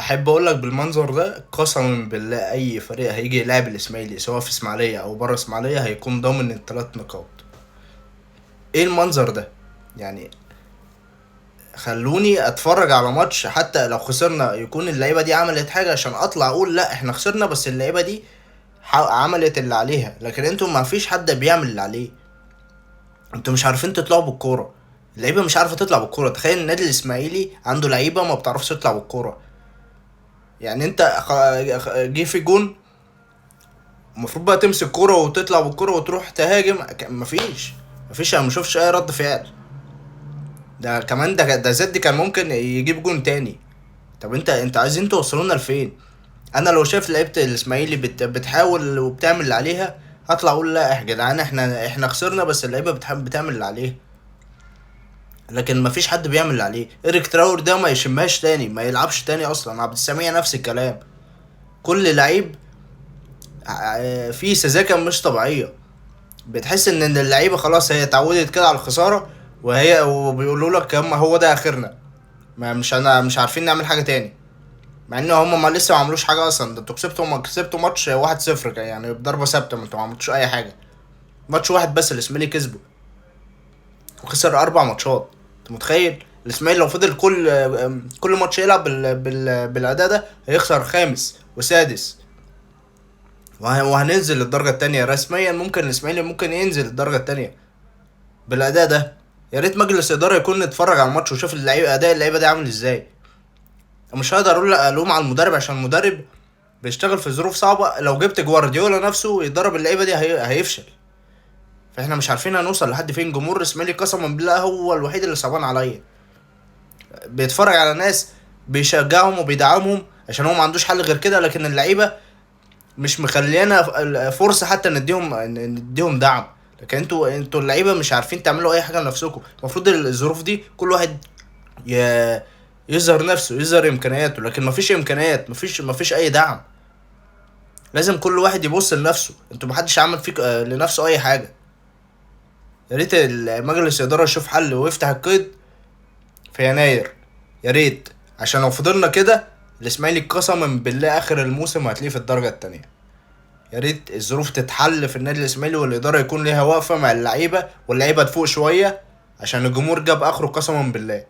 احب اقول لك بالمنظر ده قسما بالله اي فريق هيجي يلعب الاسماعيلي سواء في اسماعيليه او بره اسماعيليه هيكون ضامن الثلاث نقاط. ايه المنظر ده؟ يعني خلوني اتفرج على ماتش حتى لو خسرنا يكون اللعيبه دي عملت حاجه عشان اطلع اقول لا احنا خسرنا، بس اللعيبه دي عملت اللي عليها. لكن انتوا ما فيش حد بيعمل اللي عليه. انتوا مش عارفين تطلعوا بالكوره. اللعيبه مش عارفه تطلع بالكوره. تخيل النادي الاسماعيلي عنده لعيبه ما بتعرفش تطلع بالكوره. يعني انت جه في جون، المفروض بقى تمسك كوره وتطلع بالكوره وتروح تهاجم. مفيش، انا مشوفش اي رد فعل. ده كمان ده زد كان ممكن يجيب جون تاني. طب انت عايزين توصلونا لفين؟ انا لو شايف لعيبه الاسماعيلي بتحاول وبتعمل اللي عليها، هطلع اقول لا يا جدعان احنا خسرنا، بس اللعيبه بتحب بتعمل اللي عليها. لكن مفيش حد بيعمل اللي عليه. ايريك تراور ده ما يشمهاش تاني، ما يلعبش تاني اصلا. عبد السميع نفس الكلام. كل لعيب فيه سذاجه مش طبيعيه. بتحس ان اللعيبه خلاص هي اتعودت كده على الخساره، وبيقولوا لك هو ده اخرنا. ما مش انا مش عارفين نعمل حاجه تاني. مع ان هم ما لسه ما عملوش حاجه اصلا. ده انتوا كسبتوا ماتش 1-0 يعني بضربه ثابته. ما انتوا ما عملتوش اي حاجه. ماتش واحد بس الاسماعيلي كسبه، وخسر 4 ماتشات. انت متخيل الاسماعيلي لو فضل كل ماتش يلعب بالاداء ده هيخسر خامس وسادس، وهننزل للدرجه التانية رسميا. ممكن الاسماعيلي ممكن ينزل الدرجه التانية بالاداء ده. يا ريت مجلس اداره يكون اتفرج على الماتش وشوف اللعيبه اداء اللعيبه ده عامل ازاي. مش هقدر اقول الوم على المدرب عشان المدرب بيشتغل في ظروف صعبه. لو جبت جوارديولا نفسه يدرب اللعيبه دي هيفشل. فاحنا مش عارفين هنوصل لحد فين. جمهور الاسماعيلي قسما بالله هو الوحيد اللي صعبان عليا. بيتفرج على ناس بيشجعهم وبيدعمهم عشان هو ما عندوش حل غير كده، لكن اللعيبه مش مخليانا فرصه حتى نديهم دعم. لكن انتوا اللعيبه مش عارفين تعملوا اي حاجه لنفسكم. المفروض الظروف دي كل واحد ي... يظهر نفسه، يظهر امكانياته. لكن مفيش امكانيات، مفيش اي دعم. لازم كل واحد يبص لنفسه. انتوا محدش عمل فيك لنفسه اي حاجه. يا ريت مجلس الاداره يشوف حل ويفتح القيد في يناير. يا ريت، عشان لو فضلنا كده الاسماعيلي قسما بالله اخر الموسم هتلاقيه في الدرجه التانية. يا ريت الظروف تتحل في النادي الاسماعيلي، والاداره يكون ليها واقفه مع اللعيبه، واللعيبه تفوق شويه عشان الجمهور جاب اخره قسما بالله.